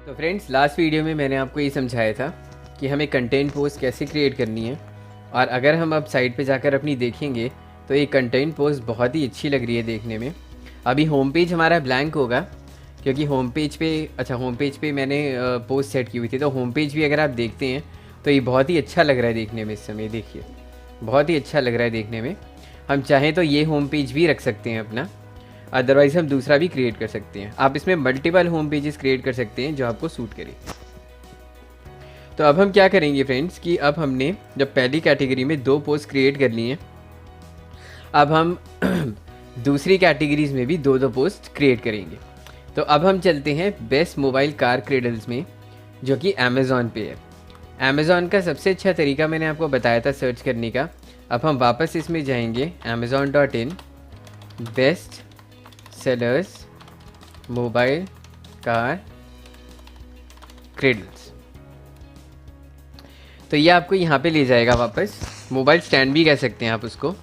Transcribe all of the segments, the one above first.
तो friends, last video में मैंने आपको ये समझाया था कि हमें कंटेंट पोस्ट कैसे क्रिएट करनी है। और अगर हम अब साइट पे जाकर अपनी देखेंगे तो ये कंटेंट पोस्ट बहुत ही अच्छी लग रही है देखने में। अभी होम पेज हमारा ब्लैंक होगा क्योंकि होम पेज पे मैंने पोस्ट सेट की हुई थी। तो होम पेज भी अगर आप देखते हैं तो ये बहुत ही अच्छा लग रहा है देखने में। इस समय देखिए बहुत ही अच्छा लग रहा है देखने में। हम चाहें तो ये होम पेज भी रख सकते हैं अपना, अदरवाइज़ हम दूसरा भी क्रिएट कर सकते हैं। आप इसमें मल्टीपल होम पेजेस क्रिएट कर सकते हैं जो आपको सूट करे। तो अब हम क्या करेंगे फ्रेंड्स कि अब हमने जब पहली कैटेगरी में 2 पोस्ट क्रिएट कर लिए हैं, अब हम दूसरी कैटेगरीज में भी 2-2 पोस्ट क्रिएट करेंगे। तो अब हम चलते हैं बेस्ट मोबाइल कार क्रेडल्स में, जो कि अमेज़ॉन पे है। अमेज़ॉन का सबसे अच्छा तरीका मैंने आपको बताया था सर्च करने का। अब हम वापस इसमें जाएंगे amazon.in best sellers mobile car cradles. तो ये आपको यहाँ पे ले जाएगा वापस, मोबाइल स्टैंड भी कह सकते हैं आप उसको।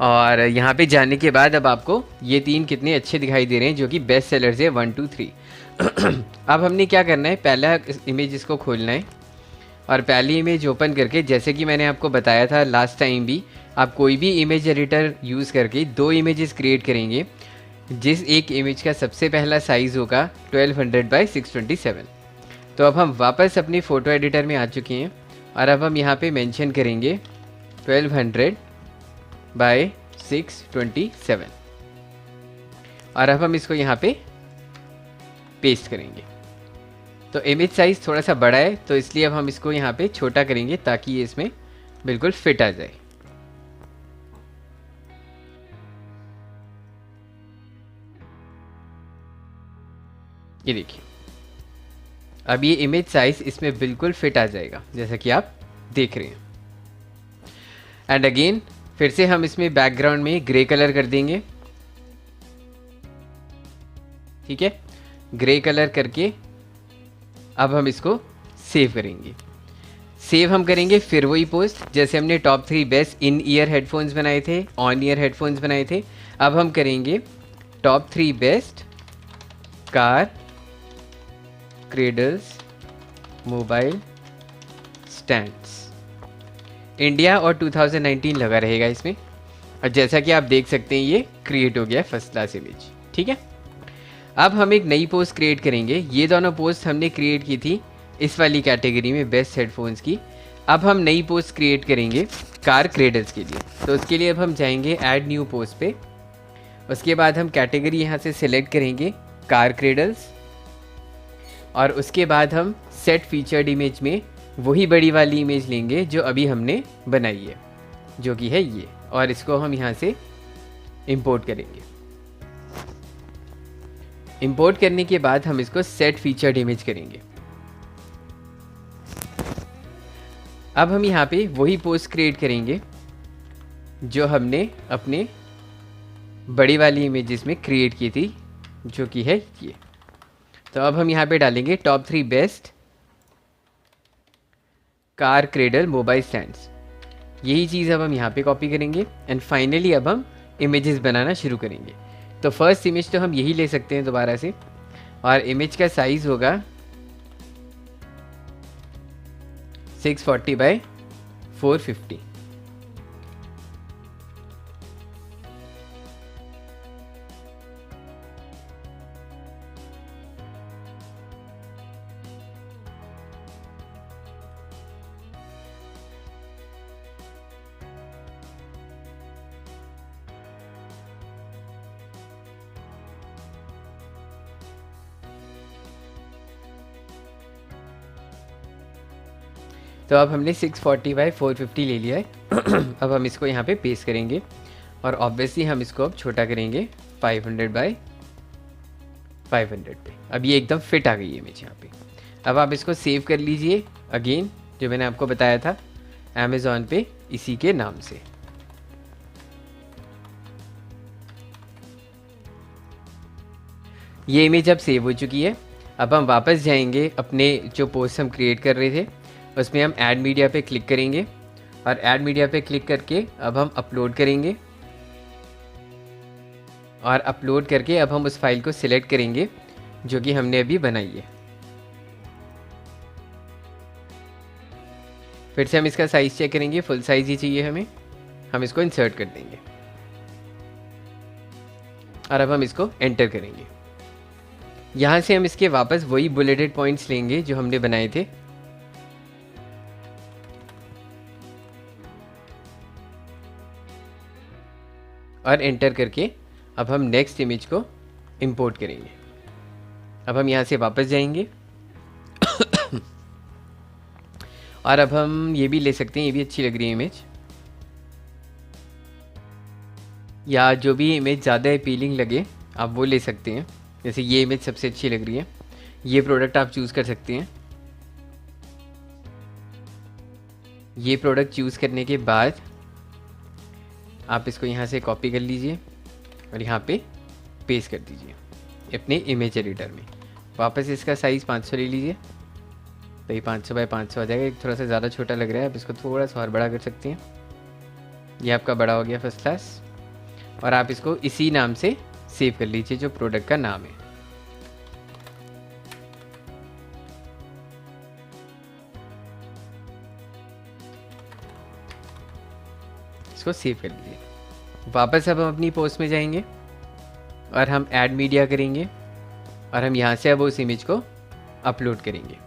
और यहाँ पे जाने के बाद अब आपको ये 3 कितने अच्छे दिखाई दे रहे हैं, जो कि बेस्ट सेलर्स है 1 2 3। अब हमने क्या करना है, पहला इमेज इसको खोलना है और पहली इमेज ओपन करके, जैसे कि मैंने आपको बताया था लास्ट टाइम भी, आप कोई भी इमेज एडिटर यूज़ करके 2 इमेजेस क्रिएट करेंगे। जिस एक इमेज का सबसे पहला साइज़ होगा 1200 बाई 627। तो अब हम वापस अपनी फ़ोटो एडिटर में आ चुके हैं और अब हम यहाँ पे मेंशन करेंगे 1200 बाई 627 और अब हम इसको यहाँ पे पेस्ट करेंगे। तो इमेज साइज़ थोड़ा सा बड़ा है तो इसलिए अब हम इसको यहाँ पे छोटा करेंगे ताकि ये इसमें बिल्कुल फिट आ जाए। ये देखिए अब ये इमेज साइज इसमें बिल्कुल फिट आ जाएगा जैसा कि आप देख रहे हैं। एंड अगेन फिर से हम इसमें बैकग्राउंड में ग्रे कलर कर देंगे। ठीक है, ग्रे कलर करके अब हम इसको सेव करेंगे। सेव हम करेंगे फिर वही पोस्ट जैसे हमने top 3 best in ear headphones बनाए थे, ऑन ईयर हेडफोन्स बनाए थे। अब हम करेंगे top 3 best car cradles mobile stands. India और 2019 लगा रहेगा इसमें। और जैसा कि आप देख सकते हैं ये क्रिएट हो गया फर्स्ट क्लास इमेज। ठीक है, अब हम एक नई पोस्ट क्रिएट करेंगे। ये दोनों पोस्ट हमने क्रिएट की थी इस वाली कैटेगरी में बेस्ट हेडफोन्स की। अब हम नई पोस्ट क्रिएट करेंगे कार क्रेडल्स के लिए। तो उसके लिए अब हम जाएंगे ऐड न्यू पोस्ट पे। उसके बाद हम कैटेगरी यहाँ से सिलेक्ट करेंगे कार क्रेडल्स और उसके बाद हम सेट फीचर्ड इमेज में वही बड़ी वाली इमेज लेंगे जो अभी हमने बनाई है, जो कि है ये, और इसको हम यहाँ से इंपोर्ट करेंगे। इंपोर्ट करने के बाद हम इसको सेट फीचर्ड इमेज करेंगे। अब हम यहाँ पे वही पोस्ट क्रिएट करेंगे जो हमने अपने बड़ी वाली इमेजेस में क्रिएट की थी, जो कि है ये। तो अब हम यहाँ पे डालेंगे top 3 best car cradle mobile stands. यही चीज़ अब हम यहाँ पे कॉपी करेंगे एंड फाइनली अब हम इमेजेस बनाना शुरू करेंगे। तो फर्स्ट इमेज तो हम यही ले सकते हैं दोबारा से, और इमेज का साइज़ होगा 640 बाई 450। तो अब हमने 640 बाई 450 ले लिया है। अब हम इसको यहाँ पे पेस्ट करेंगे और ऑब्वियसली हम इसको अब छोटा करेंगे 500 बाई 500 पे। अब ये एकदम फिट आ गई है इमेज यहाँ पे। अब आप इसको सेव कर लीजिए अगेन, जो मैंने आपको बताया था अमेज़ॉन पे इसी के नाम से। ये इमेज अब सेव हो चुकी है। अब हम वापस जाएंगे अपने जो पोस्ट हम क्रिएट कर रहे थे उसमें हम ऐड मीडिया पे क्लिक करेंगे और ऐड मीडिया पे क्लिक करके अब हम अपलोड करेंगे और अपलोड करके अब हम उस फाइल को सिलेक्ट करेंगे जो कि हमने अभी बनाई है। फिर से हम इसका साइज़ चेक करेंगे, फुल साइज़ ही चाहिए हमें, हम इसको इंसर्ट कर देंगे और अब हम इसको एंटर करेंगे। यहाँ से हम इसके वापस वही बुलेटेड पॉइंट्स लेंगे जो हमने बनाए थे, और एंटर करके अब हम नेक्स्ट इमेज को इंपोर्ट करेंगे। अब हम यहाँ से वापस जाएंगे और अब हम ये भी ले सकते हैं, ये भी अच्छी लग रही है इमेज, या जो भी इमेज ज़्यादा अपीलिंग लगे आप वो ले सकते हैं। जैसे ये इमेज सबसे अच्छी लग रही है, ये प्रोडक्ट आप चूज़ कर सकते हैं। ये प्रोडक्ट चूज़ करने के बाद आप इसको यहाँ से कॉपी कर लीजिए और यहाँ पे पेस्ट कर दीजिए अपने इमेज एडिटर में। वापस इसका साइज़ 500 ले लीजिए, तो ये 500 बाई 500 आ जाएगा। एक थोड़ा सा ज़्यादा छोटा लग रहा है, आप इसको थोड़ा सा और बड़ा कर सकते हैं। ये आपका बड़ा हो गया फर्स्ट क्लास, और आप इसको इसी नाम से सेव कर लीजिए जो प्रोडक्ट का नाम है। इसको सेव कर लीजिए। वापस अब हम अपनी पोस्ट में जाएंगे और हम ऐड मीडिया करेंगे और हम यहाँ से अब उस इमेज को अपलोड करेंगे।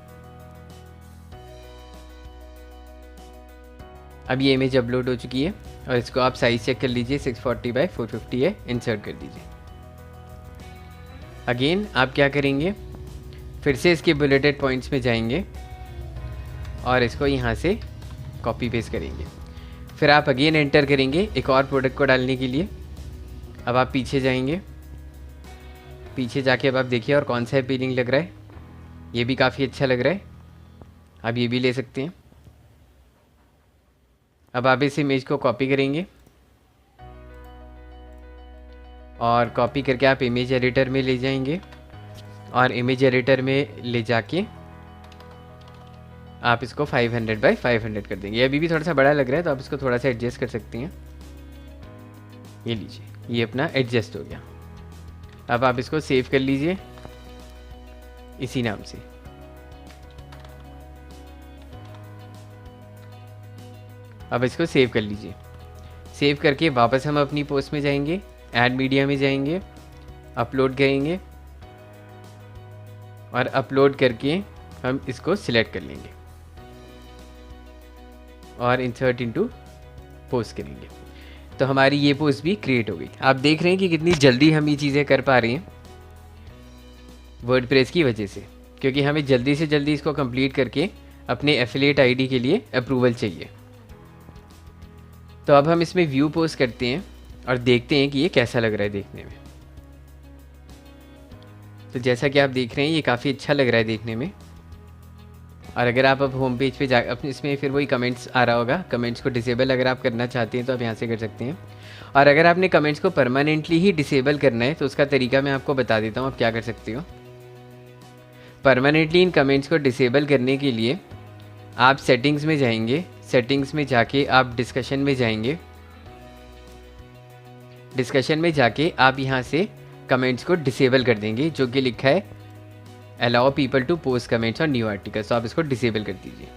अब ये इमेज अपलोड हो चुकी है और इसको आप साइज चेक कर लीजिए, 640 बाई 450 है, इंसर्ट कर दीजिए। अगेन आप क्या करेंगे, फिर से इसके बुलेटेड पॉइंट्स में जाएंगे और इसको यहाँ से कॉपी पेस्ट करेंगे। फिर आप अगेन एंटर करेंगे एक और प्रोडक्ट को डालने के लिए। अब आप पीछे जाएंगे, पीछे जाके अब आप देखिए और कौन सा अपीलिंग लग रहा है, ये भी काफ़ी अच्छा लग रहा है, आप ये भी ले सकते हैं। अब आप इस इमेज को कॉपी करेंगे और कॉपी करके आप इमेज एडिटर में ले जाएंगे और इमेज एडिटर में ले जाके आप इसको 500 बाई 500 कर देंगे। ये अभी भी थोड़ा सा बड़ा लग रहा है, तो आप इसको थोड़ा सा एडजस्ट कर सकती हैं। ये लीजिए, ये अपना एडजस्ट हो गया। अब आप इसको सेव कर लीजिए इसी नाम से। अब इसको सेव कर लीजिए। सेव करके वापस हम अपनी पोस्ट में जाएंगे, ऐड मीडिया में जाएंगे, अपलोड करेंगे और अपलोड करके हम इसको सिलेक्ट कर लेंगे और इंसर्ट इनटू पोस्ट करेंगे। तो हमारी ये पोस्ट भी क्रिएट हो गई। आप देख रहे हैं कि कितनी जल्दी हम ये चीज़ें कर पा रहे हैं वर्डप्रेस की वजह से, क्योंकि हमें जल्दी से जल्दी इसको कंप्लीट करके अपने एफिलिएट आईडी के लिए अप्रूवल चाहिए। तो अब हम इसमें व्यू पोस्ट करते हैं और देखते हैं कि ये कैसा लग रहा है देखने में। तो जैसा कि आप देख रहे हैं ये काफ़ी अच्छा लग रहा है देखने में। और अगर आप अब होम पेज पे जा अपने इसमें फिर वही कमेंट्स आ रहा होगा, कमेंट्स को डिसेबल अगर आप करना चाहते हैं तो आप यहाँ से कर सकते हैं। और अगर आपने कमेंट्स को परमानेंटली ही डिसेबल करना है तो उसका तरीका मैं आपको बता देता हूँ आप क्या कर सकते हो। परमानेंटली इन कमेंट्स को डिसेबल करने के लिए आप सेटिंग्स में जाएंगे, सेटिंग्स में जाके आप डिस्कशन में जाएंगे, डिस्कशन में जाके आप यहाँ से कमेंट्स को डिसेबल कर देंगे, जो कि लिखा है allow people to post comments और न्यू आर्टिकल्स। तो आप इसको डिसेबल कर दीजिए,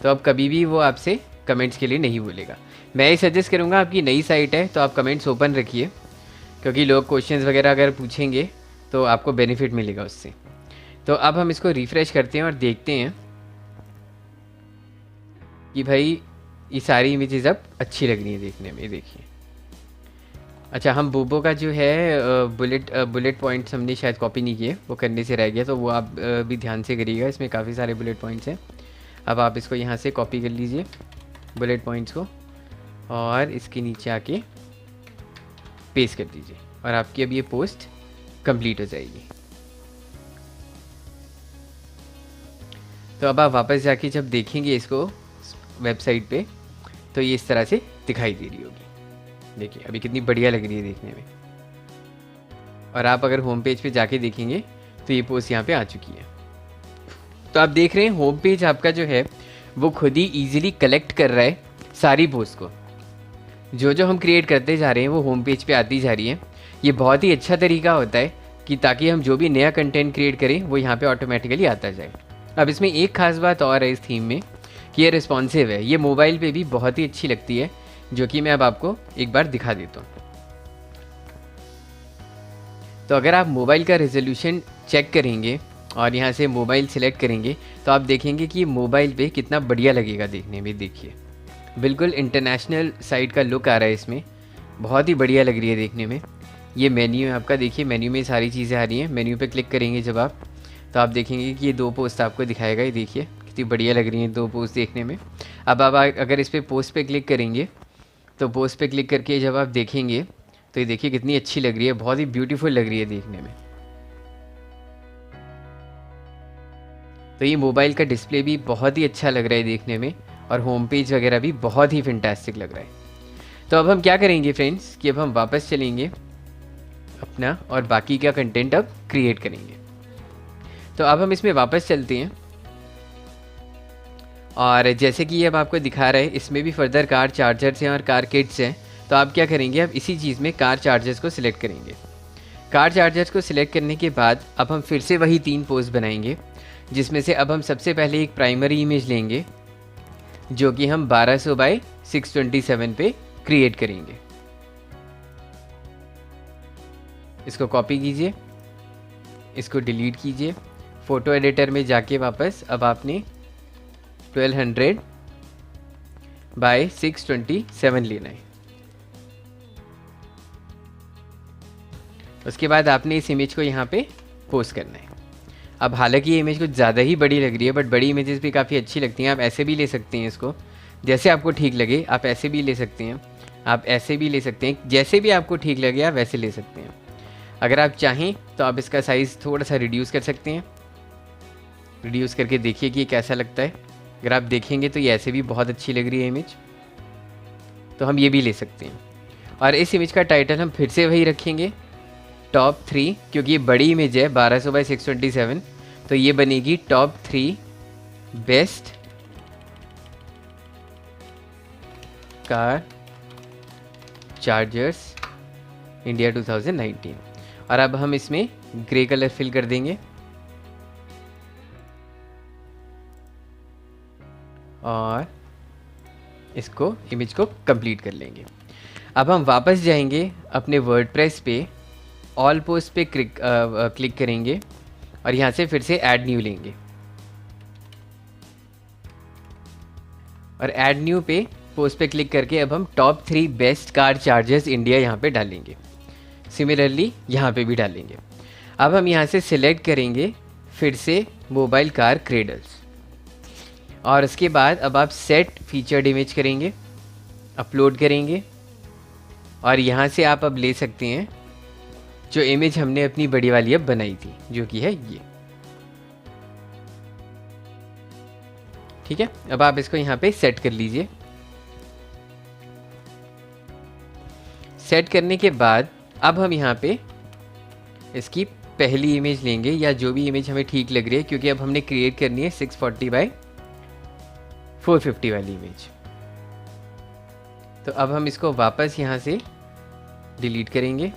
तो अब कभी भी वो आपसे कमेंट्स के लिए नहीं बोलेगा। मैं ये सजेस्ट करूँगा, आपकी नई साइट है तो आप कमेंट्स ओपन रखिए, क्योंकि लोग क्वेश्चंस वगैरह अगर पूछेंगे तो आपको बेनिफिट मिलेगा उससे। तो अब हम इसको रिफ़्रेश करते हैं और देखते हैं कि भाई ये सारी इमेजेस अब अच्छी लग रही है देखने में। देखिए, अच्छा हम बोबो का जो है बुलेट पॉइंट्स हमने शायद कॉपी नहीं किए, वो करने से रह गया, तो वो आप भी ध्यान से करिएगा। इसमें काफ़ी सारे बुलेट पॉइंट्स हैं। अब आप इसको यहाँ से कॉपी कर लीजिए बुलेट पॉइंट्स को और इसके नीचे आके पेस्ट कर दीजिए और आपकी अब ये पोस्ट कंप्लीट हो जाएगी। तो अब आप वापस जाके जब देखेंगे इसको वेबसाइट पे तो ये इस तरह से दिखाई दे रही होगी। देखिए अभी कितनी बढ़िया लग रही है देखने में। और आप अगर होम पेज पे जाके देखेंगे तो ये पोस्ट यहाँ पे आ चुकी है। तो आप देख रहे हैं होम पेज आपका जो है वो खुद ही ईजिली कलेक्ट कर रहा है सारी पोस्ट को। जो हम क्रिएट करते जा रहे हैं वो होम पेज पे आती जा रही है। ये बहुत ही अच्छा तरीका होता है कि ताकि हम जो भी नया कंटेंट क्रिएट करें वो यहाँ पे ऑटोमेटिकली आता जाए। अब इसमें एक ख़ास बात और है इस थीम में कि ये रिस्पॉन्सिव है। ये मोबाइल पे भी बहुत ही अच्छी लगती है, जो कि मैं अब आपको एक बार दिखा देता हूँ। तो अगर आप मोबाइल का रेजोल्यूशन चेक करेंगे और यहाँ से मोबाइल सिलेक्ट करेंगे तो आप देखेंगे कि मोबाइल पे कितना बढ़िया लगेगा देखने में। देखिए बिल्कुल इंटरनेशनल साइट का लुक आ रहा है इसमें, बहुत ही बढ़िया लग रही है देखने में। ये मेन्यू है आपका, देखिए मेन्यू में सारी चीज़ें आ रही हैं। मेन्यू पे क्लिक करेंगे जब आप, तो आप देखेंगे कि ये 2 पोस्ट आपको दिखाएगा। ये देखिए कितनी बढ़िया लग रही हैं 2 पोस्ट देखने में। अब आप अगर इस पर पोस्ट पे क्लिक करेंगे तो पोस्ट पे क्लिक करके जब आप देखेंगे तो ये देखिए कितनी अच्छी लग रही है, बहुत ही ब्यूटीफुल लग रही है देखने में। तो ये मोबाइल का डिस्प्ले भी बहुत ही अच्छा लग रहा है देखने में, और होम पेज वगैरह भी बहुत ही फैंटास्टिक लग रहा है। तो अब हम क्या करेंगे फ्रेंड्स कि अब हम वापस चलेंगे अपना और बाकी का कंटेंट अब क्रिएट करेंगे। तो अब हम इसमें वापस चलते हैं, और जैसे कि ये अब आपको दिखा रहा है इसमें भी फर्दर कार चार्जर्स हैं और कार किट्स हैं। तो आप क्या करेंगे, अब इसी चीज़ में कार चार्जर्स को सिलेक्ट करेंगे। कार चार्जर्स को सिलेक्ट करने के बाद अब हम फिर से वही 3 पोस्ट बनाएंगे, जिसमें से अब हम सबसे पहले एक प्राइमरी इमेज लेंगे जो कि हम 1200 बाई 627 पे क्रिएट करेंगे। इसको कॉपी कीजिए, इसको डिलीट कीजिए, फ़ोटो एडिटर में जाके वापस अब आपने 1200 बाई 627 लेना है। उसके बाद आपने इस इमेज को यहाँ पे पोस्ट करना है। अब हालांकि ये इमेज कुछ ज़्यादा ही बड़ी लग रही है, बट बड़ी इमेजेस भी काफ़ी अच्छी लगती हैं। आप ऐसे भी ले सकते हैं इसको, जैसे आपको ठीक लगे। आप ऐसे भी ले सकते हैं, आप ऐसे भी ले सकते हैं, जैसे भी आपको ठीक लगे आप वैसे ले सकते हैं। अगर आप चाहें तो आप इसका साइज़ थोड़ा सा रिड्यूस कर सकते हैं। रिड्यूस करके देखिए कि ये कैसा लगता है। अगर आप देखेंगे तो ये ऐसे भी बहुत अच्छी लग रही है इमेज, तो हम ये भी ले सकते हैं। और इस इमेज का टाइटल हम फिर से वही रखेंगे, टॉप 3, क्योंकि ये बड़ी इमेज है 1200 बाई 627, तो ये बनेगी top 3 best car chargers India 2019। और अब हम इसमें ग्रे कलर फिल कर देंगे और इसको इमेज को कंप्लीट कर लेंगे। अब हम वापस जाएंगे अपने वर्डप्रेस पे, ऑल पोस्ट पे क्लिक करेंगे और यहाँ से फिर से ऐड न्यू लेंगे, और ऐड न्यू पे पोस्ट पे क्लिक करके अब हम top 3 best car chargers India यहाँ पे डालेंगे। सिमिलरली यहाँ पे भी डालेंगे। अब हम यहाँ से सिलेक्ट करेंगे फिर से मोबाइल कार क्रेडल्स, और उसके बाद अब आप सेट फीचर्ड इमेज करेंगे, अपलोड करेंगे, और यहाँ से आप अब ले सकते हैं जो इमेज हमने अपनी बड़ी वाली अब बनाई थी, जो कि है ये। ठीक है, अब आप इसको यहाँ पे सेट कर लीजिए। सेट करने के बाद अब हम यहाँ पे इसकी पहली इमेज लेंगे, या जो भी इमेज हमें ठीक लग रही है, क्योंकि अब हमने क्रिएट करनी है 640 बाई 450 वाली इमेज। तो अब हम इसको वापस यहाँ से डिलीट करेंगे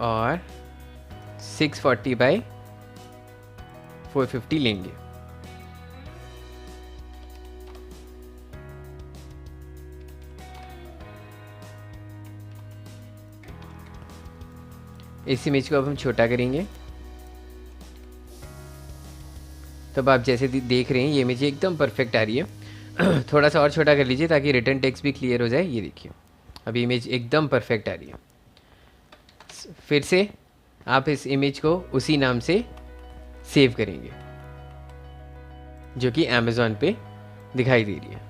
और 640 बाई 450 लेंगे। इस इमेज को अब हम छोटा करेंगे। तब आप जैसे देख रहे हैं ये इमेज एकदम परफेक्ट आ रही है। थोड़ा सा और छोटा कर लीजिए ताकि रिटर्न टेक्स्ट भी क्लियर हो जाए। ये देखिए अभी इमेज एकदम परफेक्ट आ रही है। फिर से आप इस इमेज को उसी नाम से सेव करेंगे जो कि अमेज़ॉन पे दिखाई दे रही है।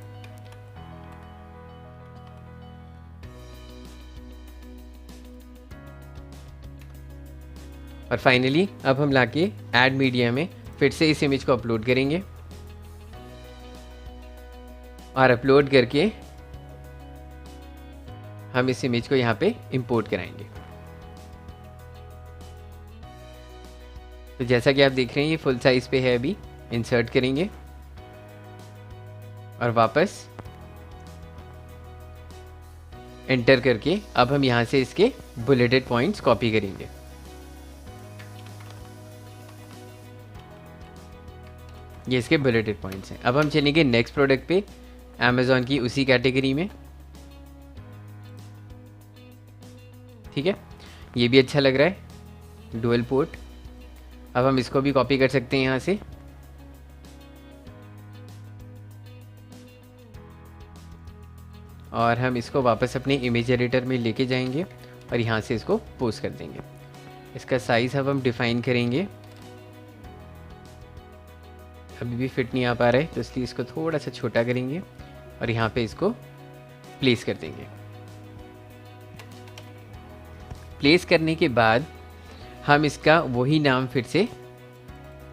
और फाइनली अब हम लाके ऐड मीडिया में फिर से इस इमेज को अपलोड करेंगे, और अपलोड करके हम इस इमेज को यहाँ पे इंपोर्ट कराएंगे। तो जैसा कि आप देख रहे हैं ये फुल साइज पे है। अभी इंसर्ट करेंगे और वापस एंटर करके अब हम यहाँ से इसके बुलेटेड पॉइंट्स कॉपी करेंगे। ये इसके बुलेटेड पॉइंट्स हैं। अब हम चलेंगे नेक्स्ट प्रोडक्ट पे, अमेज़ॉन की उसी कैटेगरी में। ठीक है, ये भी अच्छा लग रहा है, डुअल पोर्ट। अब हम इसको भी कॉपी कर सकते हैं यहाँ से, और हम इसको वापस अपने इमेज एडिटर में लेके जाएंगे और यहाँ से इसको पोस्ट कर देंगे। इसका साइज़ अब हम डिफ़ाइन करेंगे, अभी भी फिट नहीं आ पा रहा है तो इसलिए इसको थोड़ा सा छोटा करेंगे और यहाँ पे इसको प्लेस कर देंगे। प्लेस करने के बाद हम इसका वही नाम फिर से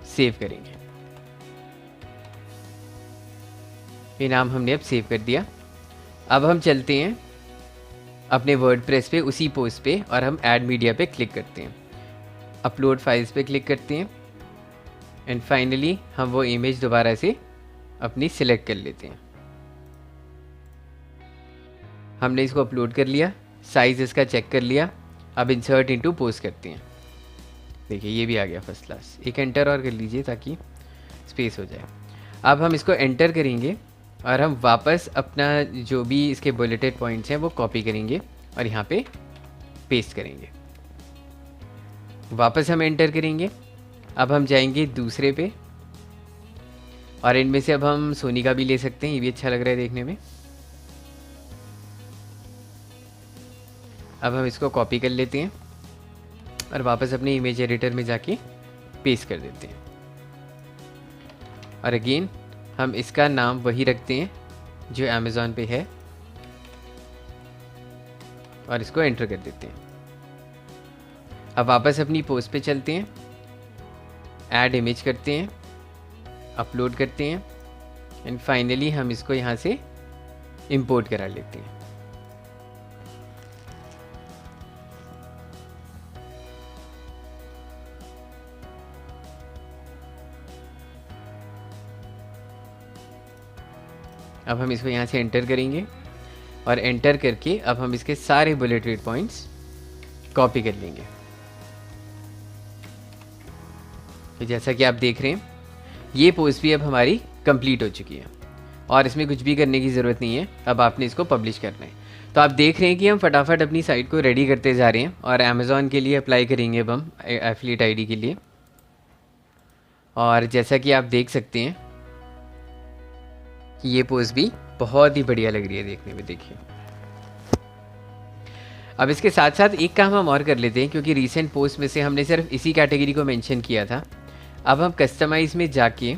सेव करेंगे। ये नाम हमने अब सेव कर दिया। अब हम चलते हैं अपने वर्डप्रेस पे उसी पोस्ट पे और हम ऐड मीडिया पे क्लिक करते हैं, अपलोड फाइल्स पे क्लिक करते हैं एंड फाइनली हम वो इमेज दोबारा से अपनी सिलेक्ट कर लेते हैं। हमने इसको अपलोड कर लिया, साइज़ इसका चेक कर लिया। अब इंसर्ट इनटू पोस्ट करते हैं। देखिए ये भी आ गया फर्स्ट क्लास। एक एंटर और कर लीजिए ताकि स्पेस हो जाए। अब हम इसको एंटर करेंगे और हम वापस अपना जो भी इसके बुलेटेड पॉइंट्स हैं वो कॉपी करेंगे और यहाँ पे पेस्ट करेंगे। वापस हम एंटर करेंगे। अब हम जाएंगे दूसरे पे और इनमें से अब हम सोनी का भी ले सकते हैं, ये भी अच्छा लग रहा है देखने में। अब हम इसको कॉपी कर लेते हैं और वापस अपने इमेज एडिटर में जाके पेस्ट कर देते हैं और अगेन हम इसका नाम वही रखते हैं जो अमेज़ॉन पे है और इसको एंटर कर देते हैं। अब वापस अपनी पोस्ट पे चलते हैं, ऐड इमेज करते हैं, अपलोड करते हैं एंड फाइनली हम इसको यहाँ से इंपोर्ट करा लेते हैं। अब हम इसको यहाँ से एंटर करेंगे और एंटर करके अब हम इसके सारे बुलेटेड पॉइंट्स कॉपी कर लेंगे। तो जैसा कि आप देख रहे हैं ये पोस्ट भी अब हमारी कंप्लीट हो चुकी है और इसमें कुछ भी करने की ज़रूरत नहीं है। अब आपने इसको पब्लिश करना है। तो आप देख रहे हैं कि हम फटाफट अपनी साइट को रेडी करते जा रहे हैं और अमेज़ॉन के लिए अप्लाई करेंगे अब हम एफिलिएट आईडी के लिए। और जैसा कि आप देख सकते हैं कि ये पोस्ट भी बहुत ही बढ़िया लग रही है देखने में। देखिए अब इसके साथ साथ एक काम हम और कर लेते हैं, क्योंकि रीसेंट पोस्ट में से हमने सिर्फ इसी कैटेगरी को मेंशन किया था। अब हम कस्टमाइज में जाके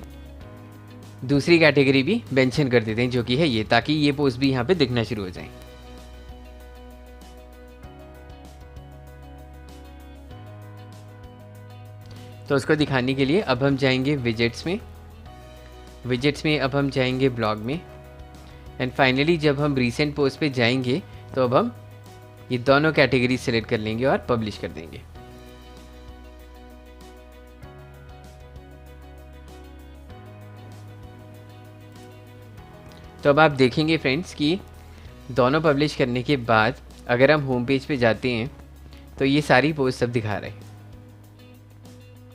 दूसरी कैटेगरी भी मेंशन कर देते हैं जो कि है ये, ताकि ये पोस्ट भी यहाँ पे दिखना शुरू हो जाए। तो उसको दिखाने के लिए अब हम जाएंगे विजेट्स में। विजेट्स में अब हम जाएंगे ब्लॉग में एंड फाइनली जब हम रीसेंट पोस्ट पे जाएंगे तो अब हम ये दोनों कैटेगरी सेलेक्ट कर लेंगे और पब्लिश कर देंगे। तो अब आप देखेंगे फ्रेंड्स कि दोनों पब्लिश करने के बाद अगर हम होम पेज पे जाते हैं तो ये सारी पोस्ट सब दिखा रहे हैं।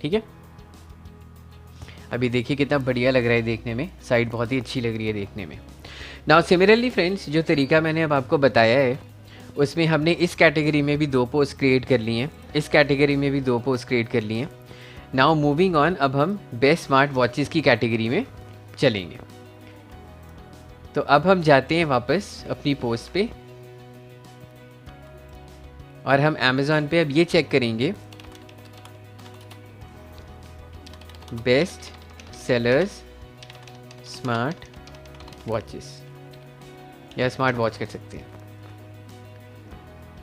ठीक है, अभी देखिए कितना बढ़िया लग रहा है देखने में, साइट बहुत ही अच्छी लग रही है देखने में। नाउ सिमिलरली फ्रेंड्स, जो तरीका मैंने अब आपको बताया है उसमें हमने इस कैटेगरी में भी 2 पोस्ट क्रिएट कर ली हैं, इस कैटेगरी में भी 2 पोस्ट क्रिएट कर ली हैं। नाउ मूविंग ऑन, अब हम बेस्ट स्मार्ट वॉचेस की कैटेगरी में चलेंगे। तो अब हम जाते हैं वापस अपनी पोस्ट पे और हम अमेज़ॉन पे अब ये चेक करेंगे बेस्ट सेलर्स स्मार्ट वॉचेस, या स्मार्ट वॉच कर सकते हैं।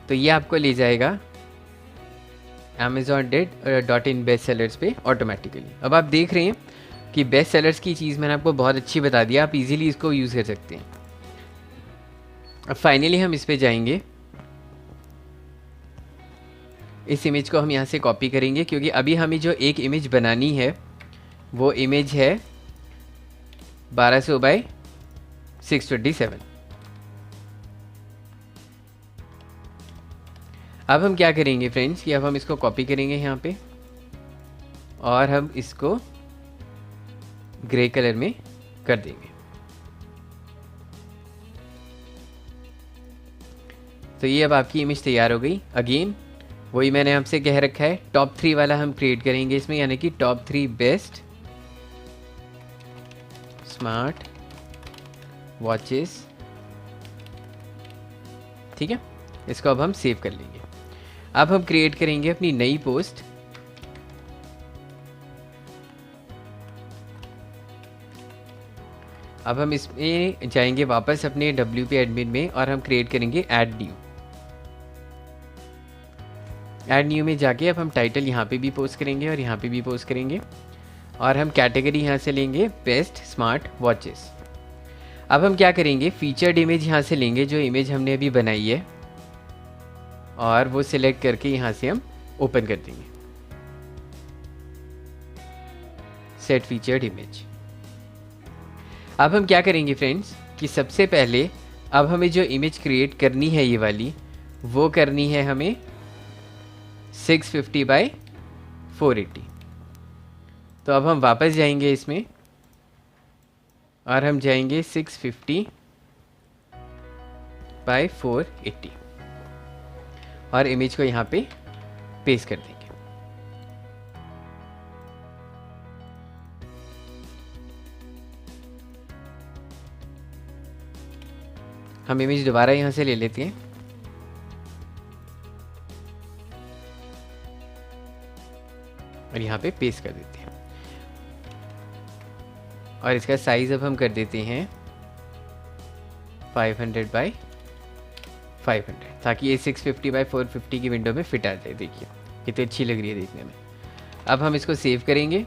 तो ये आपको ले जाएगा amazon.in बेस्ट सेलर्स पे ऑटोमेटिकली। अब आप देख रहे हैं कि बेस्ट सेलर्स की चीज़ मैंने आपको बहुत अच्छी बता दिया, आप इजीली इसको यूज़ कर सकते हैं। अब फाइनली हम इस पे जाएंगे, इस इमेज को हम यहाँ से कॉपी करेंगे क्योंकि अभी हमें जो एक इमेज बनानी है वो इमेज है 1200 बाई 627। अब हम क्या करेंगे फ्रेंड्स कि अब हम इसको कॉपी करेंगे यहाँ पे और हम इसको ग्रे कलर में कर देंगे। तो ये अब आपकी इमेज तैयार हो गई। अगेन वही मैंने आपसे कह रखा है, टॉप 3 वाला हम क्रिएट करेंगे इसमें, यानी कि टॉप 3 बेस्ट स्मार्ट वॉचेस। ठीक है, इसको अब हम सेव कर लेंगे। अब हम क्रिएट करेंगे अपनी नई पोस्ट। अब हम इसमें जाएंगे वापस अपने WP एडमिन में और हम क्रिएट करेंगे ऐड न्यू। ऐड न्यू में जाके अब हम टाइटल यहाँ पे भी पोस्ट करेंगे और यहाँ पे भी पोस्ट करेंगे और हम कैटेगरी यहाँ से लेंगे बेस्ट स्मार्ट वॉचेस। अब हम क्या करेंगे, फीचर्ड इमेज यहाँ से लेंगे, जो इमेज हमने अभी बनाई है, और वो सिलेक्ट करके यहाँ से हम ओपन कर देंगे सेट फीचर्ड इमेज। अब हम क्या करेंगे फ्रेंड्स कि सबसे पहले अब हमें जो इमेज क्रिएट करनी है ये वाली, वो करनी है हमें 650 बाई 480। तो अब हम वापस जाएंगे इसमें और हम जाएंगे 650 बाई 480 और इमेज को यहाँ पे पेस्ट कर देंगे। हम इमेज दोबारा यहाँ से ले लेते हैं और यहाँ पे पेस्ट कर देते हैं और इसका साइज अब हम कर देते हैं 500 बाई 500, ताकि ये 650 बाई 450 की विंडो में फिट आ जाए। देखिए कितनी अच्छी लग रही है देखने में। अब हम इसको सेव करेंगे,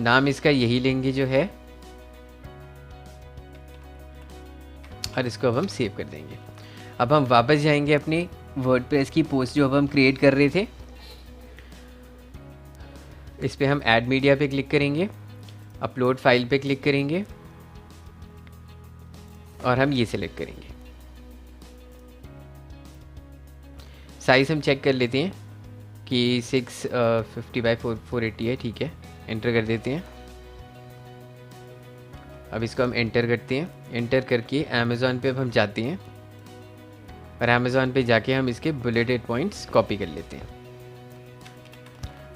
नाम इसका यही लेंगे जो है, और इसको अब हम सेव कर देंगे। अब हम वापस जाएंगे अपने वर्डप्रेस की पोस्ट जो अब हम क्रिएट कर रहे थे, इस पे हम ऐड मीडिया पे क्लिक करेंगे, अपलोड फाइल पे क्लिक करेंगे और हम ये सिलेक्ट करेंगे। साइज़ हम चेक कर लेते हैं कि 650 बाई 480 है। ठीक है, एंटर कर देते हैं। अब इसको हम एंटर करते हैं। एंटर करके अमेज़ॉन पे अब हम जाते हैं और अमेज़ॉन पे जाके हम इसके बुलेटेड पॉइंट्स कॉपी कर लेते हैं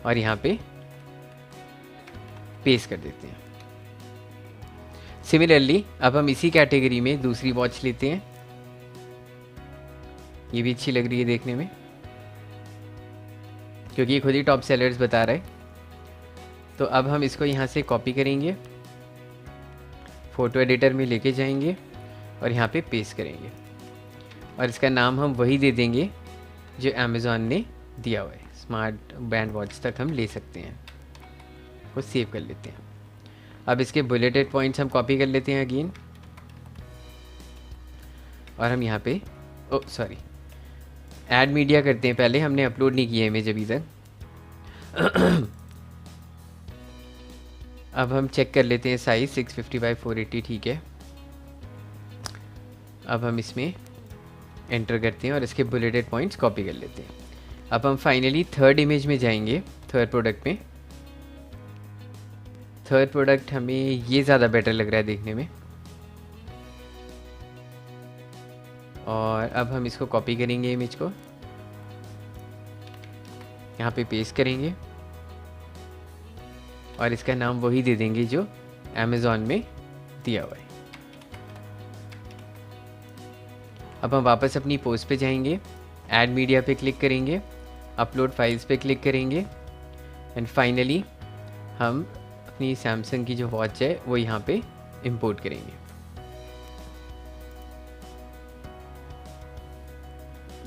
और यहाँ पे पेस्ट कर देते हैं। सिमिलरली अब हम इसी कैटेगरी में दूसरी वॉच लेते हैं, ये भी अच्छी लग रही है देखने में क्योंकि ये खुद ही टॉप सेलर्स बता रहा है। तो अब हम इसको यहाँ से कॉपी करेंगे, फ़ोटो एडिटर में लेके जाएंगे और यहाँ पे पेस्ट करेंगे और इसका नाम हम वही दे देंगे जो अमेज़ॉन ने दिया हुआ है। स्मार्ट बैंड वॉच तक हम ले सकते हैं, वो सेव कर लेते हैं। अब इसके बुलेटेड पॉइंट्स हम कॉपी कर लेते हैं अगेन और हम यहाँ पे ऐड मीडिया करते हैं। पहले हमने अपलोड नहीं किया इमेज अभी तक। अब हम चेक कर लेते हैं साइज़ 650 बाई 480। ठीक है, अब हम इसमें एंटर करते हैं और इसके बुलेटेड पॉइंट्स कॉपी कर लेते हैं। अब हम फाइनली थर्ड इमेज में जाएंगे, थर्ड प्रोडक्ट में। थर्ड प्रोडक्ट हमें ये ज़्यादा बेटर लग रहा है देखने में और अब हम इसको कॉपी करेंगे, इमेज को यहाँ पे पेस्ट करेंगे और इसका नाम वही दे देंगे जो अमेज़ॉन में दिया हुआ है। अब हम वापस अपनी पोस्ट पे जाएंगे, ऐड मीडिया पे क्लिक करेंगे, अपलोड फाइल्स पे क्लिक करेंगे एंड फाइनली हम अपनी सैमसंग की जो वॉच है वो यहाँ पे इंपोर्ट करेंगे।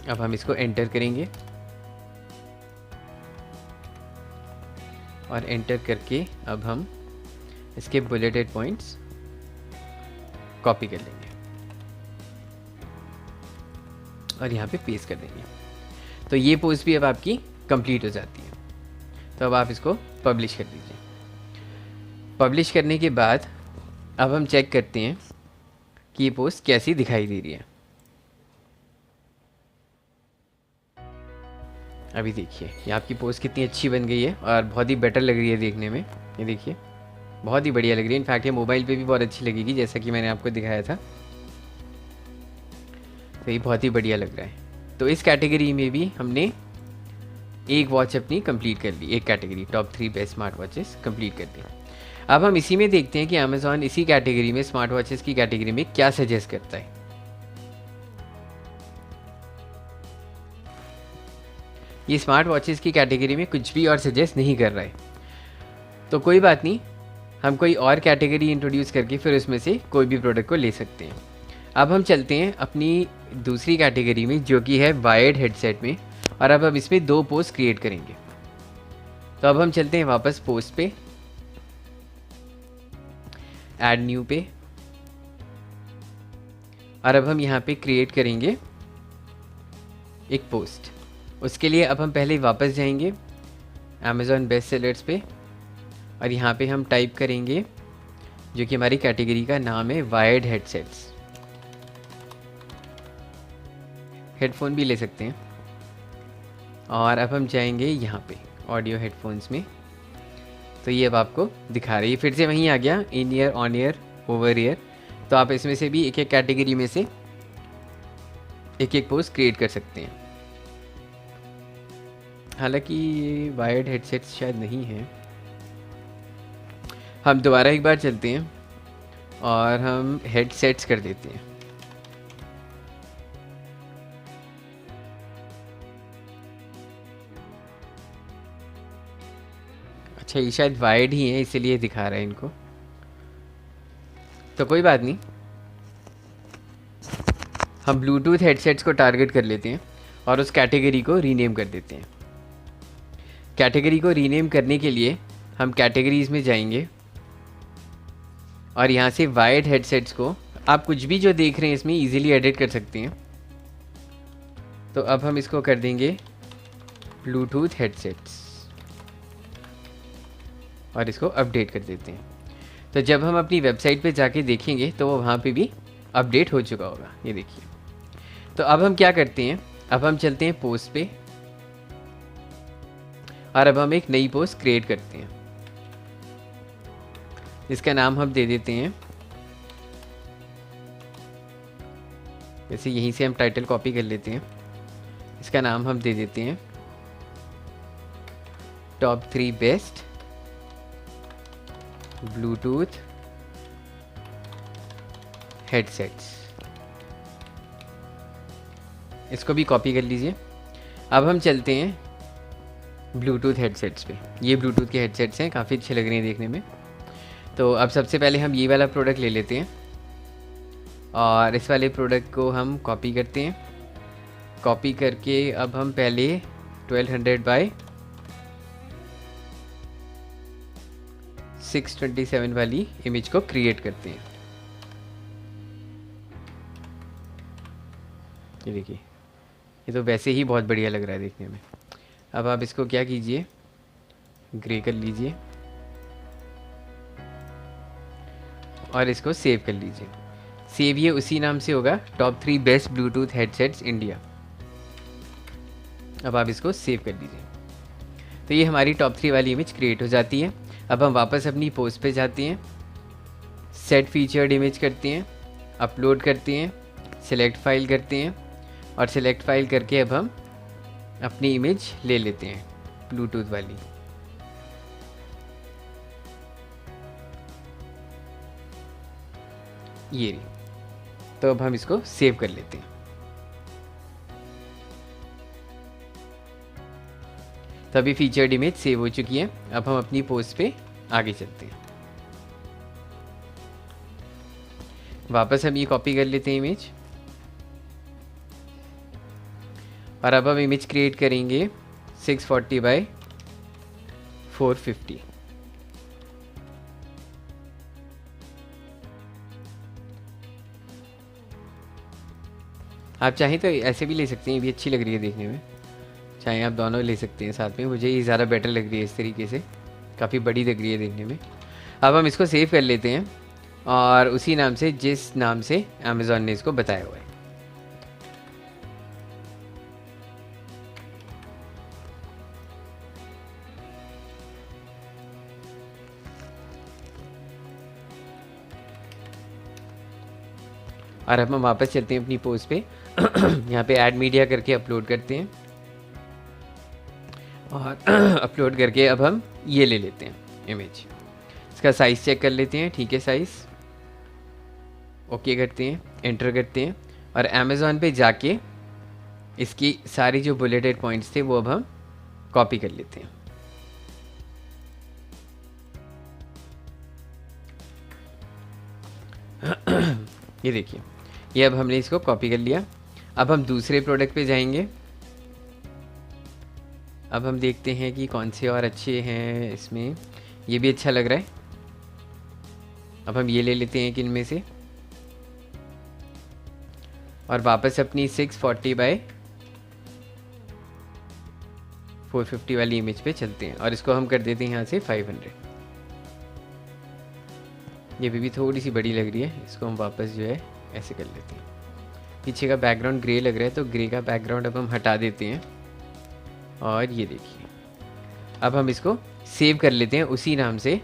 अब हम इसको एंटर करेंगे और एंटर करके अब हम इसके बुलेटेड पॉइंट्स कॉपी कर लेंगे और यहाँ पे पेस्ट कर देंगे। तो ये पोस्ट भी अब आपकी कंप्लीट हो जाती है। तो अब आप इसको पब्लिश कर दीजिए। पब्लिश करने के बाद अब हम चेक करते हैं कि ये पोस्ट कैसी दिखाई दे रही है। अभी देखिए ये आपकी पोस्ट कितनी अच्छी बन गई है और बहुत ही बेटर लग रही है देखने में। ये देखिए बहुत ही बढ़िया लग रही है। इनफैक्ट ये मोबाइल पे भी बहुत अच्छी लगेगी, जैसा कि मैंने आपको दिखाया था। तो ये बहुत ही बढ़िया लग रहा है। तो इस कैटेगरी में भी हमने एक वॉच अपनी कंप्लीट कर ली, एक category top 3 best smart watches complete कर दी। अब हम इसी में देखते हैं कि अमेज़ॉन इसी कैटेगरी में, स्मार्ट वॉचेस की कैटेगरी में, क्या सजेस्ट करता है। ये स्मार्ट वॉचेस की कैटेगरी में कुछ भी और सजेस्ट नहीं कर रहा है, तो कोई बात नहीं, हम कोई और कैटेगरी इंट्रोड्यूस करके फिर उसमें से कोई भी प्रोडक्ट को ले सकते हैं। अब हम चलते हैं अपनी दूसरी कैटेगरी में, जो कि है वायर्ड हेडसेट में, और अब हम इसमें 2 पोस्ट क्रिएट करेंगे। तो अब हम चलते हैं वापस पोस्ट पे, ऐड न्यू पे, और अब हम यहाँ पे क्रिएट करेंगे एक पोस्ट। उसके लिए अब हम पहले वापस जाएंगे अमेज़ॉन बेस्ट सेलर्स पे, और यहाँ पे हम टाइप करेंगे, जो कि हमारी कैटेगरी का नाम है, वायर्ड हेडसेट्स। हेडफोन भी ले सकते हैं। और अब हम जाएंगे यहाँ पे ऑडियो हेडफोन्स में, तो ये अब आपको दिखा रही है, फिर से वहीं आ गया, in ear, on ear, over ear. तो आप इसमें से भी एक एक कैटेगरी में से एक एक पोस्ट क्रिएट कर सकते हैं। हालांकि ये वायर्ड हेडसेट्स शायद नहीं है। हम दोबारा एक बार चलते हैं और हम हेडसेट्स कर देते हैं। अच्छा, ये शायद वायर्ड ही है, इसीलिए दिखा रहा है इनको। तो कोई बात नहीं, हम ब्लूटूथ हेडसेट्स को टारगेट कर लेते हैं और उस कैटेगरी को रीनेम कर देते हैं। कैटेगरी को रीनेम करने के लिए हम कैटेगरीज़ में जाएंगे और यहाँ से वायर्ड हेडसेट्स को, आप कुछ भी जो देख रहे हैं इसमें इजीली एडिट कर सकते हैं। तो अब हम इसको कर देंगे ब्लूटूथ हेडसेट्स और इसको अपडेट कर देते हैं। तो जब हम अपनी वेबसाइट पे जाके देखेंगे तो वो वहाँ पे भी अपडेट हो चुका होगा, ये देखिए। तो अब हम क्या करते हैं, अब हम चलते हैं पोस्ट पे, और अब हम एक नई पोस्ट क्रिएट करते हैं, इसका नाम हम दे देते हैं, जैसे यहीं से हम टाइटल कॉपी कर लेते हैं, इसका नाम हम दे देते हैं टॉप 3 बेस्ट ब्लूटूथ हेडसेट्स। इसको भी कॉपी कर लीजिए। अब हम चलते हैं ब्लूटूथ हेडसेट्स पे। ये ब्लूटूथ के हेडसेट्स हैं, काफ़ी अच्छे लग रहे हैं देखने में। तो अब सबसे पहले हम ये वाला प्रोडक्ट ले लेते हैं और इस वाले प्रोडक्ट को हम कॉपी करते हैं। कॉपी करके अब हम पहले 1200 बाय 627 वाली इमेज को क्रिएट करते हैं। ये देखिए, ये तो वैसे ही बहुत बढ़िया लग रहा है देखने में। अब आप इसको क्या कीजिए, ग्रे कर लीजिए और इसको सेव कर लीजिए। सेव ये उसी नाम से होगा, top 3 best Bluetooth headsets India. अब आप इसको सेव कर लीजिए। तो ये हमारी टॉप 3 वाली इमेज क्रिएट हो जाती है। अब हम वापस अपनी पोस्ट पे जाते हैं, सेट फीचर्ड इमेज करते हैं, अपलोड करते हैं, सिलेक्ट फाइल करते हैं, और सिलेक्ट फाइल करके अब हम अपनी इमेज ले लेते हैं ब्लूटूथ वाली। ये रही। तो अब हम इसको सेव कर लेते हैं। तभी फीचर्ड इमेज सेव हो चुकी है। अब हम अपनी पोस्ट पे आगे चलते हैं। वापस हम ये कॉपी कर लेते हैं इमेज, और अब हम इमेज क्रिएट करेंगे 640 बाय 450। आप चाहें तो ऐसे भी ले सकते हैं, ये भी अच्छी लग रही है देखने में। चाहे आप दोनों ले सकते हैं साथ में, मुझे ये ज़्यादा बेटर लग रही है इस तरीके से, काफ़ी बड़ी लग रही है देखने में। अब हम इसको सेव कर लेते हैं और उसी नाम से, जिस नाम से अमेज़ॉन ने इसको बताया हुआ है। और अब हम वापस चलते हैं अपनी पोस्ट पे यहाँ पे ऐड मीडिया करके अपलोड करते हैं और अपलोड करके अब हम ये ले लेते हैं इमेज। इसका साइज़ चेक कर लेते हैं, ठीक है साइज़, ओके करते हैं, एंटर करते हैं और अमेज़ॉन पे जाके इसकी सारी जो बुलेटेड पॉइंट्स थे वो अब हम कॉपी कर लेते हैं। ये देखिए, ये अब हमने इसको कॉपी कर लिया। अब हम दूसरे प्रोडक्ट पे जाएंगे। अब हम देखते हैं कि कौन से और अच्छे हैं इसमें। ये भी अच्छा लग रहा है। अब हम ये ले लेते हैं कि इनमें से और वापस अपनी 640 बाय 450 वाली इमेज पे चलते हैं और इसको हम कर देते हैं यहाँ से 500। ये भी थोड़ी सी बड़ी लग रही है, इसको हम वापस जो है ऐसे कर लेते हैं। पीछे का बैकग्राउंड ग्रे लग रहा है तो ग्रे का बैकग्राउंड अब हम हटा देते हैं और ये देखिए अब हम इसको सेव कर लेते हैं उसी नाम से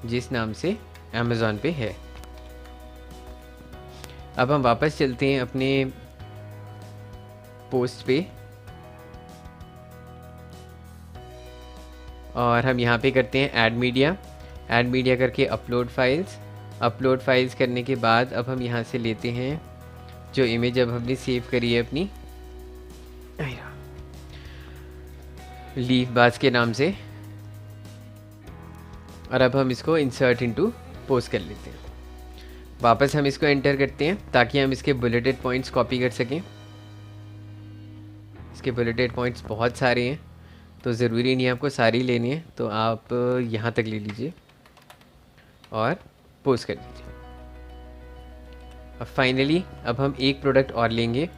जिस नाम से अमेज़ॉन पे है। अब हम वापस चलते हैं अपने पोस्ट पे और हम यहाँ पे करते हैं ऐड मीडिया करके अपलोड फाइल्स करने के बाद अब हम यहाँ से लेते हैं जो इमेज अब हमने सेव करी है अपनी लीफ बाज के नाम से और अब हम इसको इंसर्ट इनटू पोस्ट कर लेते हैं। वापस हम इसको एंटर करते हैं ताकि हम इसके बुलेटेड पॉइंट्स कॉपी कर सकें। इसके बुलेटेड पॉइंट्स बहुत सारे हैं तो ज़रूरी नहीं है आपको सारी लेनी है, तो आप यहाँ तक ले लीजिए और पोस्ट कर दीजिए। अब फाइनली अब हम एक प्रोडक्ट और लेंगे।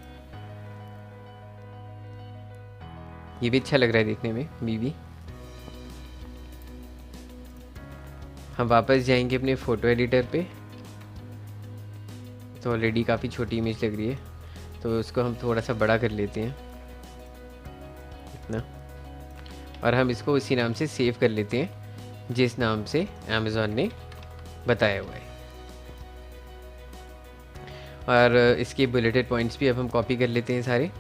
ये भी अच्छा लग रहा है देखने में बीबी। हम वापस जाएंगे अपने फ़ोटो एडिटर पे। तो ऑलरेडी काफ़ी छोटी इमेज लग रही है तो उसको हम थोड़ा सा बड़ा कर लेते हैं इतना और हम इसको उसी नाम से सेव कर लेते हैं जिस नाम से अमेज़ॉन ने बताया हुआ है। और इसके बुलेटेड पॉइंट्स भी अब हम कॉपी कर लेते हैं सारे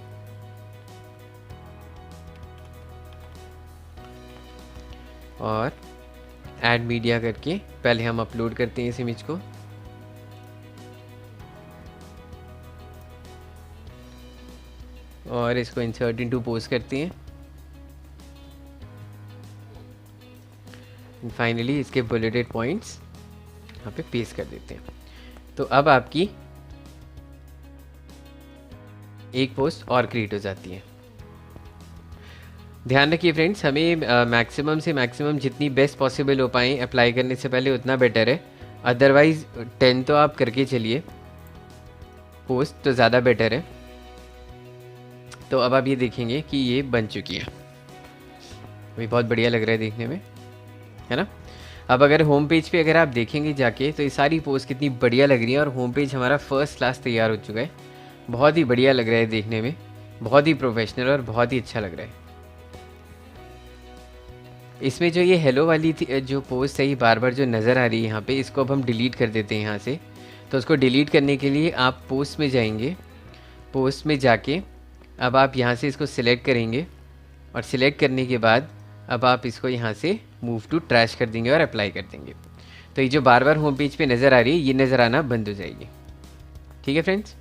और ऐड मीडिया करके पहले हम अपलोड करते हैं इस इमेज को और इसको इंसर्ट इनटू पोस्ट करते हैं। फाइनली इसके बुलेटेड पॉइंट्स यहाँ पे पेस्ट कर देते हैं। तो अब आपकी एक पोस्ट और क्रिएट हो जाती है। ध्यान रखिए फ्रेंड्स, हमें मैक्सिमम से मैक्सिमम जितनी बेस्ट पॉसिबल हो पाए अप्लाई करने से पहले उतना बेटर है। अदरवाइज़ 10 तो आप करके चलिए पोस्ट तो ज़्यादा बेटर है। तो अब आप ये देखेंगे कि ये बन चुकी है। अभी बहुत बढ़िया लग रहा है देखने में, है ना। अब अगर होम पेज पे अगर आप देखेंगे जाके तो ये सारी पोस्ट कितनी बढ़िया लग रही है और होम पेज हमारा फर्स्ट क्लास तैयार हो चुका है। बहुत ही बढ़िया लग रहा है देखने में, बहुत ही प्रोफेशनल और बहुत ही अच्छा लग रहा है। इसमें जो ये हेलो वाली थी जो पोस्ट है ये बार बार जो नज़र आ रही है यहाँ पे, इसको अब हम डिलीट कर देते हैं यहाँ से। तो उसको डिलीट करने के लिए आप पोस्ट में जाएंगे, पोस्ट में जाके अब आप यहाँ से इसको सिलेक्ट करेंगे और सिलेक्ट करने के बाद अब आप इसको यहाँ से मूव टू ट्रैश कर देंगे और अप्लाई कर देंगे। तो ये जो बार बार होम पेज पे नज़र आ रही है ये नज़र आना बंद हो जाएगी। ठीक है फ्रेंड्स,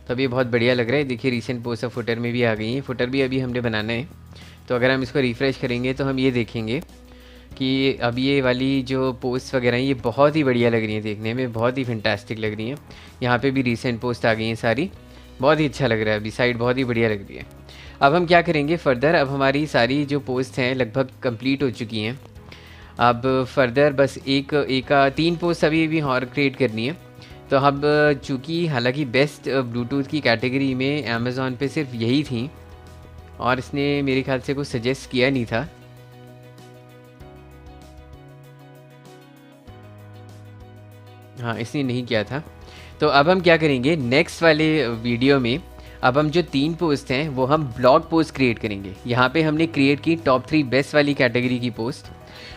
तो अभी बहुत बढ़िया लग रहा है। देखिए रिसेंट पोस्ट ऑफ फुटर में भी आ गई है, फुटर भी अभी हमने बनाना है। तो अगर हम इसको रिफ़्रेश करेंगे तो हम ये देखेंगे कि अब ये वाली जो पोस्ट वगैरह हैं ये बहुत ही बढ़िया लग रही हैं देखने में, बहुत ही फैंटास्टिक लग रही हैं। यहाँ पे भी रिसेंट पोस्ट आ गई हैं सारी, बहुत ही अच्छा लग रहा है। अभी साइड बहुत ही बढ़िया लग रही है। अब हम क्या करेंगे फर्दर, अब हमारी सारी जो पोस्ट हैं लगभग कंप्लीट हो चुकी हैं। अब फर्दर बस एक 3 पोस्ट अभी भी और क्रिएट करनी है। तो अब चूँकि हालांकि बेस्ट ब्लूटूथ की कैटेगरी में अमेज़ॉन पे सिर्फ यही थी और इसने मेरे ख्याल से कुछ सजेस्ट किया नहीं था। हाँ, इसने नहीं किया था। तो अब हम क्या करेंगे नेक्स्ट वाले वीडियो में, अब हम जो 3 पोस्ट हैं वो हम ब्लॉग पोस्ट क्रिएट करेंगे। यहाँ पे हमने क्रिएट की टॉप 3 बेस्ट वाली कैटेगरी की पोस्ट।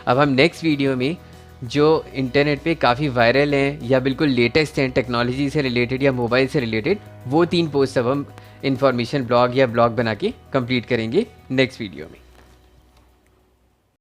अब हम नेक्स्ट वीडियो में जो इंटरनेट पे काफ़ी वायरल हैं या बिल्कुल लेटेस्ट हैं टेक्नोलॉजी से रिलेटेड या मोबाइल से रिलेटेड, वो 3 पोस्ट अब हम इन्फॉर्मेशन ब्लॉग या ब्लॉग बना के कंप्लीट करेंगे नेक्स्ट वीडियो में।